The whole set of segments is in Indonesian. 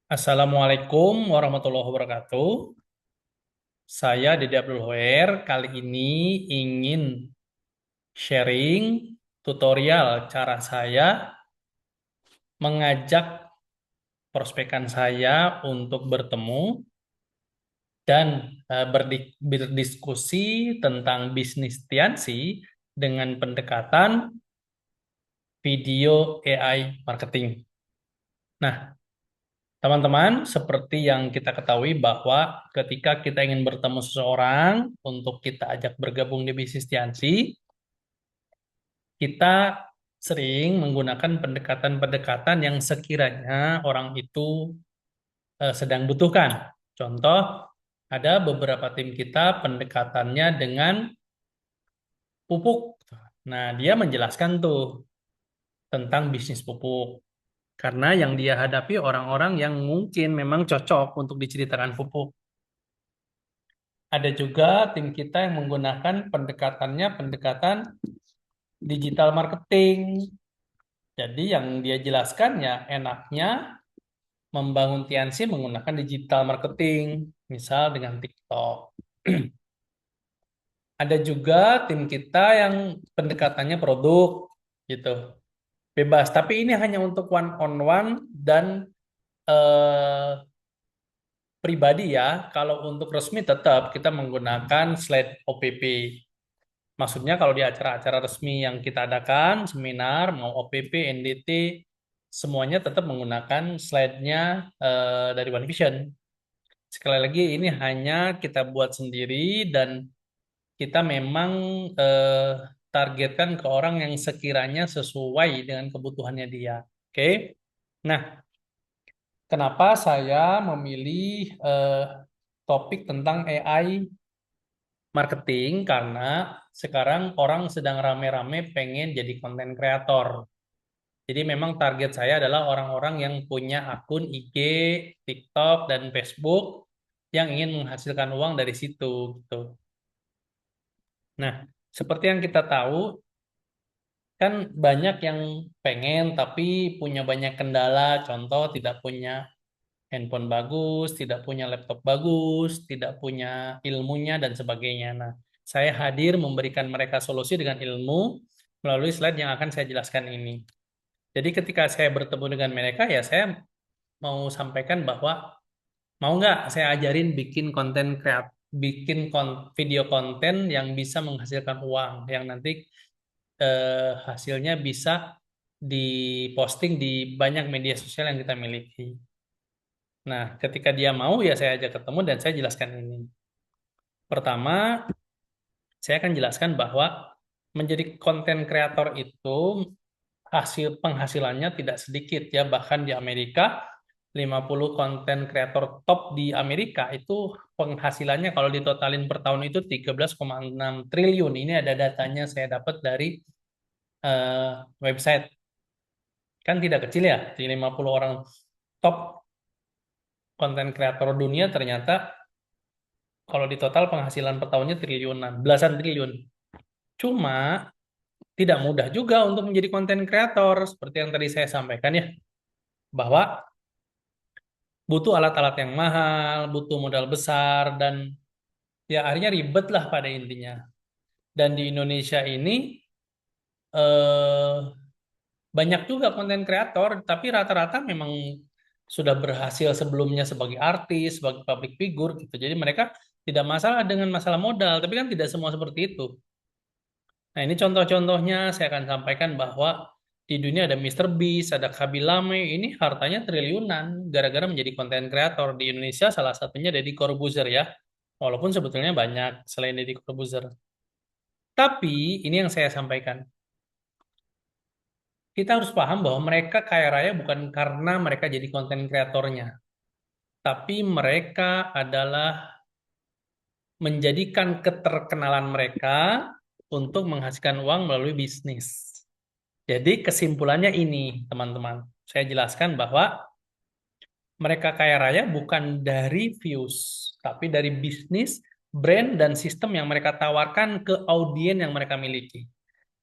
Assalamualaikum warahmatullahi wabarakatuh. Saya Dede Abdul Hoer. Kali ini ingin sharing tutorial cara saya mengajak prospekan saya untuk bertemu dan berdiskusi tentang bisnis Tiansi dengan pendekatan video AI marketing. Nah, teman-teman, seperti yang kita ketahui bahwa ketika kita ingin bertemu seseorang untuk kita ajak bergabung di bisnis Tiansi, kita sering menggunakan pendekatan-pendekatan yang sekiranya orang itu sedang butuhkan. Contoh, ada beberapa tim kita pendekatannya dengan pupuk. Nah, dia menjelaskan tuh tentang bisnis pupuk. Karena yang dia hadapi orang-orang yang mungkin memang cocok untuk diceritakan pupuk. Ada juga tim kita yang menggunakan pendekatannya pendekatan digital marketing. Jadi yang dia jelaskan ya enaknya membangun Tiansi menggunakan digital marketing, misal dengan TikTok. Ada juga tim kita yang pendekatannya produk gitu. Bebas, tapi ini hanya untuk one on one dan eh, pribadi ya. Kalau untuk resmi tetap kita menggunakan slide OPP. Maksudnya kalau di acara-acara resmi yang kita adakan, seminar, mau OPP, NDT, semuanya tetap menggunakan slide-nya dari One Vision. Sekali lagi, ini hanya kita buat sendiri dan kita memang eh, targetkan ke orang yang sekiranya sesuai dengan kebutuhannya dia. Oke? Nah, kenapa saya memilih topik tentang AI marketing? Karena sekarang orang sedang rame-rame pengen jadi konten kreator. Jadi memang target saya adalah orang-orang yang punya akun IG, TikTok, dan Facebook yang ingin menghasilkan uang dari situ gitu. Nah, seperti yang kita tahu, kan banyak yang pengen tapi punya banyak kendala, contoh tidak punya handphone bagus, tidak punya laptop bagus, tidak punya ilmunya dan sebagainya. Nah, saya hadir memberikan mereka solusi dengan ilmu melalui slide yang akan saya jelaskan ini. Jadi ketika saya bertemu dengan mereka ya saya mau sampaikan bahwa mau nggak saya ajarin bikin konten bikin video konten yang bisa menghasilkan uang, yang nanti hasilnya bisa diposting di banyak media sosial yang kita miliki. Nah, ketika dia mau ya saya ajak ketemu dan saya jelaskan ini. Pertama, saya akan jelaskan bahwa menjadi konten kreator itu hasil penghasilannya tidak sedikit ya, bahkan di Amerika 50 konten kreator top di Amerika itu penghasilannya kalau ditotalin per tahun itu 13,6 triliun. Ini ada datanya saya dapat dari eh, website. Kan tidak kecil ya, di 50 orang top konten kreator dunia ternyata kalau di total penghasilan per tahunnya triliunan, belasan triliun. Cuma tidak mudah juga untuk menjadi konten kreator seperti yang tadi saya sampaikan ya, bahwa butuh alat-alat yang mahal, butuh modal besar dan ya akhirnya ribet lah pada intinya. Dan di Indonesia ini eh, banyak juga konten kreator, tapi rata-rata memang sudah berhasil sebelumnya sebagai artis, sebagai public figure gitu. Jadi mereka tidak masalah dengan masalah modal, tapi kan tidak semua seperti itu. Nah, ini contoh-contohnya saya akan sampaikan bahwa di dunia ada Mister Beast, ada Kabilame, ini hartanya triliunan gara-gara menjadi konten kreator. Di Indonesia salah satunya Deddy Corbuzier ya. Walaupun sebetulnya banyak selain Deddy Corbuzier. Tapi ini yang saya sampaikan. Kita harus paham bahwa mereka kaya raya bukan karena mereka jadi konten kreatornya. Tapi mereka adalah menjadikan keterkenalan mereka untuk menghasilkan uang melalui bisnis. Jadi kesimpulannya ini, teman-teman. Saya jelaskan bahwa mereka kaya raya bukan dari views, tapi dari bisnis, brand, dan sistem yang mereka tawarkan ke audiens yang mereka miliki.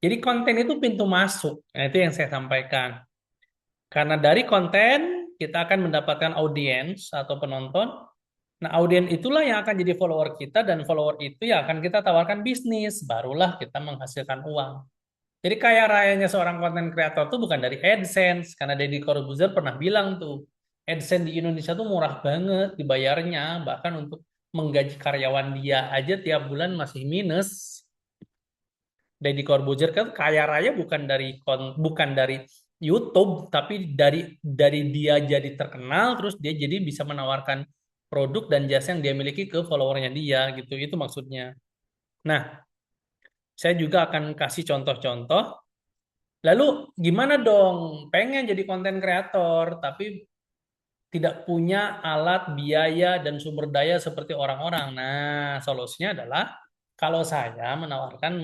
Jadi konten itu pintu masuk. Nah, itu yang saya sampaikan. Karena dari konten, kita akan mendapatkan audiens atau penonton. Nah, audiens itulah yang akan jadi follower kita dan follower itu yang akan kita tawarkan bisnis, barulah kita menghasilkan uang. Jadi kaya rayanya seorang konten kreator tuh bukan dari AdSense, karena Deddy Corbuzier pernah bilang tuh, AdSense di Indonesia tuh murah banget dibayarnya, bahkan untuk menggaji karyawan dia aja tiap bulan masih minus. Deddy Corbuzier kan kaya raya bukan dari YouTube, tapi dari dia jadi terkenal, terus dia jadi bisa menawarkan produk dan jasa yang dia miliki ke followernya dia gitu. Itu maksudnya. Nah, saya juga akan kasih contoh-contoh. Lalu gimana dong? Pengen jadi konten kreator, tapi tidak punya alat, biaya, dan sumber daya seperti orang-orang. Nah, solusinya adalah kalau saya menawarkan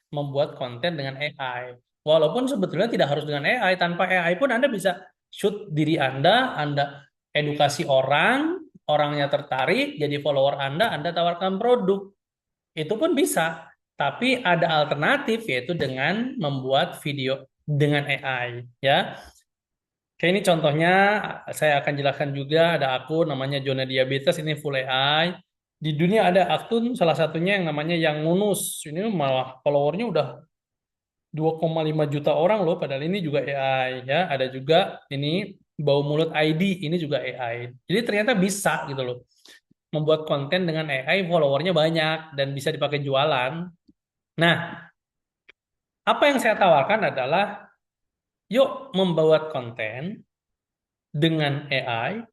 membuat konten dengan AI. Walaupun sebetulnya tidak harus dengan AI, tanpa AI pun Anda bisa shoot diri Anda edukasi orang, orangnya tertarik, jadi follower Anda tawarkan produk. Itu pun bisa. Tapi ada alternatif yaitu dengan membuat video dengan AI, ya. Oke, ini contohnya saya akan jelaskan juga ada akun namanya Zona Diabetes ini full AI. Di dunia ada akun salah satunya yang namanya Yang Nunus. Ini malah followernya udah 2,5 juta orang loh, padahal ini juga AI ya. Ada juga ini Bau Mulut ID, ini juga AI. Jadi ternyata bisa gitu loh. Membuat konten dengan AI followernya banyak dan bisa dipakai jualan. Nah, apa yang saya tawarkan adalah yuk membuat konten dengan AI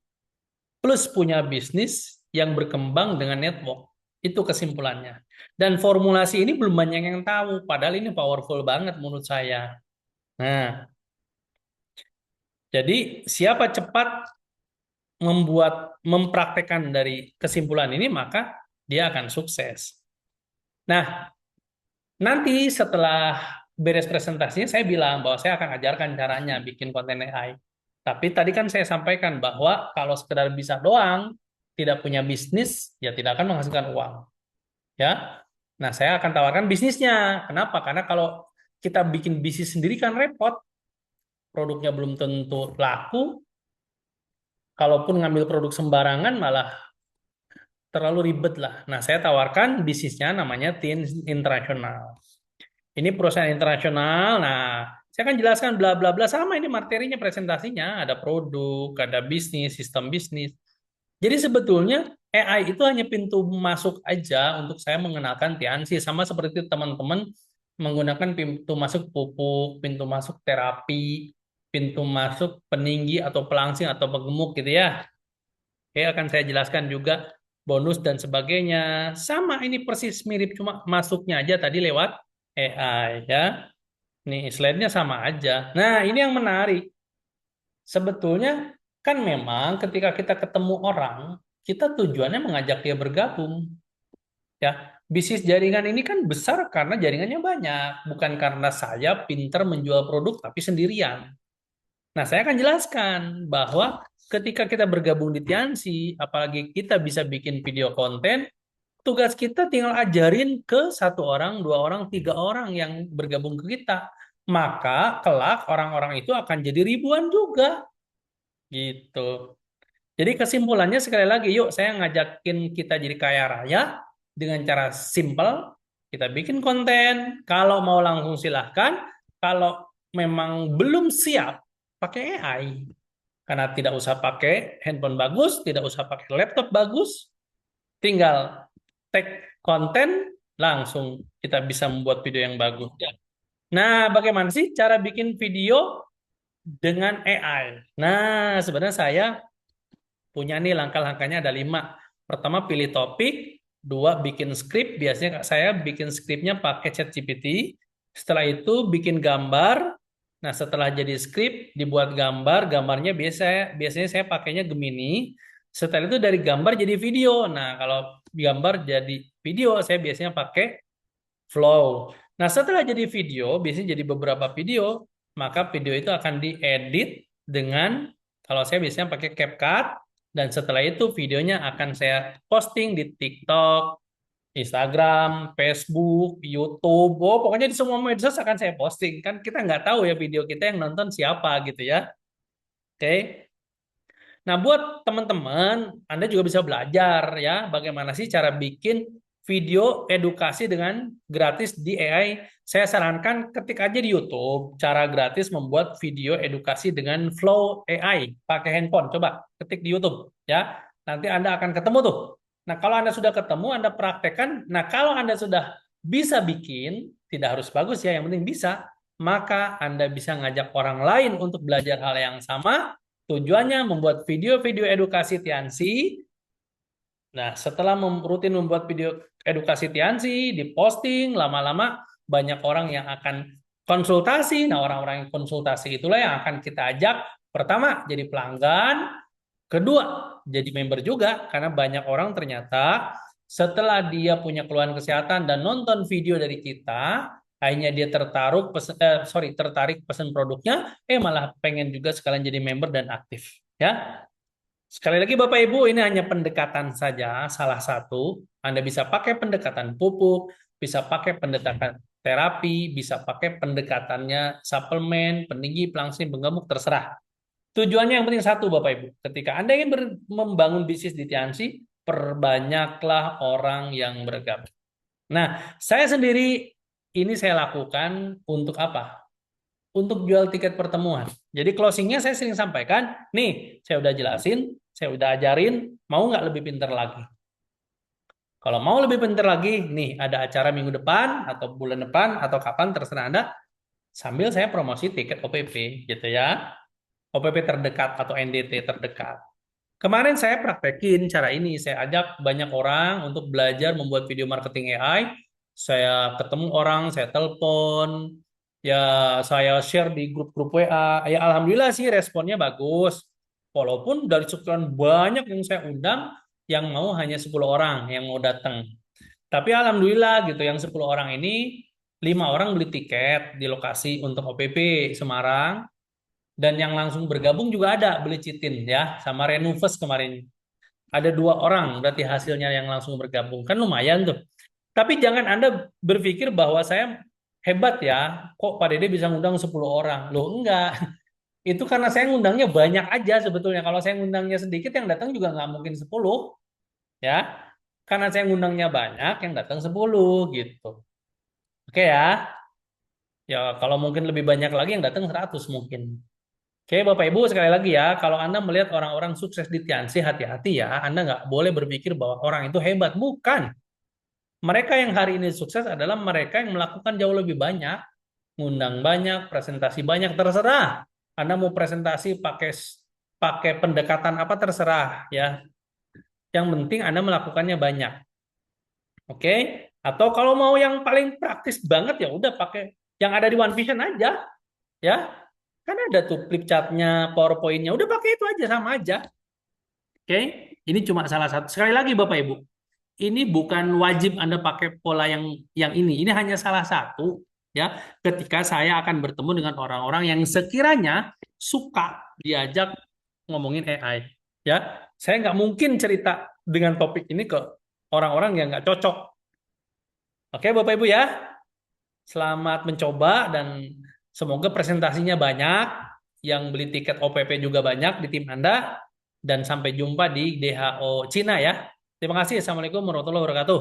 plus punya bisnis yang berkembang dengan network. Itu kesimpulannya. Dan formulasi ini belum banyak yang tahu, padahal ini powerful banget menurut saya. Nah, jadi siapa cepat mempraktekkan dari kesimpulan ini, maka dia akan sukses. Nah, nanti setelah beres presentasinya, saya bilang bahwa saya akan ajarkan caranya bikin konten AI. Tapi tadi kan saya sampaikan bahwa kalau sekedar bisa doang, tidak punya bisnis, ya tidak akan menghasilkan uang. Ya, nah saya akan tawarkan bisnisnya. Kenapa? Karena kalau kita bikin bisnis sendiri kan repot. Produknya belum tentu laku. Kalaupun ngambil produk sembarangan malah terlalu ribet lah. Nah, saya tawarkan bisnisnya namanya Tin Internasional. Ini perusahaan internasional. Nah, saya akan jelaskan bla bla bla sama ini materinya presentasinya, ada produk, ada bisnis, sistem bisnis. Jadi sebetulnya AI itu hanya pintu masuk aja untuk saya mengenalkan Tiansi sama seperti teman-teman menggunakan pintu masuk pupuk, pintu masuk terapi, pintu masuk peninggi atau pelangsing atau penggemuk gitu ya. Oke, akan saya jelaskan juga bonus dan sebagainya. Sama ini persis mirip cuma masuknya aja tadi lewat AI ya. Nih slide-nya sama aja. Nah, ini yang menarik. Sebetulnya kan memang ketika kita ketemu orang, kita tujuannya mengajak dia bergabung. Ya, bisnis jaringan ini kan besar karena jaringannya banyak, bukan karena saya pinter menjual produk tapi sendirian. Nah, saya akan jelaskan bahwa ketika kita bergabung di Tiansi, apalagi kita bisa bikin video konten, tugas kita tinggal ajarin ke satu orang, dua orang, tiga orang yang bergabung ke kita. Maka kelak orang-orang itu akan jadi ribuan juga. Gitu. Jadi kesimpulannya sekali lagi, yuk saya ngajakin kita jadi kaya raya dengan cara simple. Kita bikin konten. Kalau mau langsung silahkan. Kalau memang belum siap, pakai AI. Karena tidak usah pakai handphone bagus, tidak usah pakai laptop bagus. Tinggal tag konten, langsung kita bisa membuat video yang bagus. Nah, bagaimana sih cara bikin video dengan AI? Nah, sebenarnya saya punya nih langkah-langkahnya ada 5. Pertama, pilih topik. Dua, bikin skrip. Biasanya saya bikin skripnya pakai ChatGPT. Setelah itu bikin gambar. Nah, setelah jadi skrip, dibuat gambar. Gambarnya biasanya saya pakainya Gemini. Setelah itu dari gambar jadi video. Nah, kalau gambar jadi video, saya biasanya pakai Flow. Nah, setelah jadi video, biasanya jadi beberapa video, maka video itu akan diedit dengan, kalau saya biasanya pakai CapCut, dan setelah itu videonya akan saya posting di TikTok, Instagram, Facebook, YouTube, pokoknya di semua medsos akan saya posting. Kan kita nggak tahu ya video kita yang nonton siapa gitu ya. Oke. Nah, buat teman-teman, Anda juga bisa belajar ya bagaimana sih cara bikin video edukasi dengan gratis di AI. Saya sarankan ketik aja di YouTube cara gratis membuat video edukasi dengan Flow AI pakai handphone. Coba ketik di YouTube ya. Nanti Anda akan ketemu tuh. Nah, kalau Anda sudah ketemu, Anda praktekkan. Nah, kalau Anda sudah bisa bikin, tidak harus bagus ya, yang penting bisa, maka Anda bisa ngajak orang lain untuk belajar hal yang sama. Tujuannya membuat video-video edukasi Tiansi. Nah, setelah rutin membuat video edukasi Tiansi, diposting, lama-lama banyak orang yang akan konsultasi. Nah, orang-orang yang konsultasi itulah yang akan kita ajak. Pertama, jadi pelanggan. Kedua, jadi member juga. Karena banyak orang ternyata setelah dia punya keluhan kesehatan dan nonton video dari kita, akhirnya dia tertarik pesan produknya, malah pengen juga sekalian jadi member dan aktif. Ya, sekali lagi Bapak Ibu, ini hanya pendekatan saja, salah satu. Anda bisa pakai pendekatan pupuk, bisa pakai pendekatan terapi, bisa pakai pendekatannya suplemen, peninggi, pelangsing, penggemuk, terserah. Tujuannya yang penting satu Bapak Ibu. Ketika Anda ingin membangun bisnis di Tiansi, perbanyaklah orang yang bergabung. Nah, saya sendiri ini saya lakukan untuk apa? Untuk jual tiket pertemuan. Jadi closingnya saya sering sampaikan, nih saya udah jelasin, saya udah ajarin, mau nggak lebih pintar lagi? Kalau mau lebih pintar lagi, nih ada acara minggu depan atau bulan depan atau kapan terserah Anda, sambil saya promosi tiket OPP gitu ya. OPP terdekat atau NDT terdekat. Kemarin saya praktekin cara ini, saya ajak banyak orang untuk belajar membuat video marketing AI. Saya ketemu orang, saya telepon, ya saya share di grup-grup WA. Ya alhamdulillah sih responnya bagus. Walaupun dari sekian banyak yang saya undang, yang mau hanya 10 orang yang mau datang. Tapi alhamdulillah gitu, yang 10 orang ini 5 orang beli tiket di lokasi untuk OPP Semarang, dan yang langsung bergabung juga ada beli Citin ya sama Renuvers kemarin. Ada 2 orang berarti hasilnya yang langsung bergabung. Kan lumayan tuh. Tapi jangan Anda berpikir bahwa saya hebat ya. Kok Pak Dede bisa ngundang 10 orang? Loh enggak. Itu karena saya ngundangnya banyak aja sebetulnya. Kalau saya ngundangnya sedikit yang datang juga nggak mungkin 10 ya. Karena saya ngundangnya banyak yang datang 10 gitu. Oke ya. Ya kalau mungkin lebih banyak lagi yang datang 100 mungkin. Oke, Bapak Ibu, sekali lagi ya, kalau Anda melihat orang-orang sukses di Tiansi, hati-hati ya. Anda nggak boleh berpikir bahwa orang itu hebat. Bukan. Mereka yang hari ini sukses adalah mereka yang melakukan jauh lebih banyak, ngundang banyak, presentasi banyak, terserah. Anda mau presentasi pakai pakai pendekatan apa terserah ya. Yang penting Anda melakukannya banyak. Oke? Atau kalau mau yang paling praktis banget ya udah pakai yang ada di One Vision aja ya. Kan ada tuh flip chartnya, PowerPoint-nya. Udah pakai itu aja, sama aja. Oke, ini cuma salah satu. Sekali lagi Bapak Ibu, ini bukan wajib Anda pakai pola yang ini. Ini hanya salah satu ya. Ketika saya akan bertemu dengan orang-orang yang sekiranya suka diajak ngomongin AI, ya. Saya nggak mungkin cerita dengan topik ini ke orang-orang yang nggak cocok. Oke, Bapak Ibu ya. Selamat mencoba dan semoga presentasinya banyak, yang beli tiket OPP juga banyak di tim Anda, dan sampai jumpa di DHO Cina ya. Terima kasih. Assalamualaikum warahmatullahi wabarakatuh.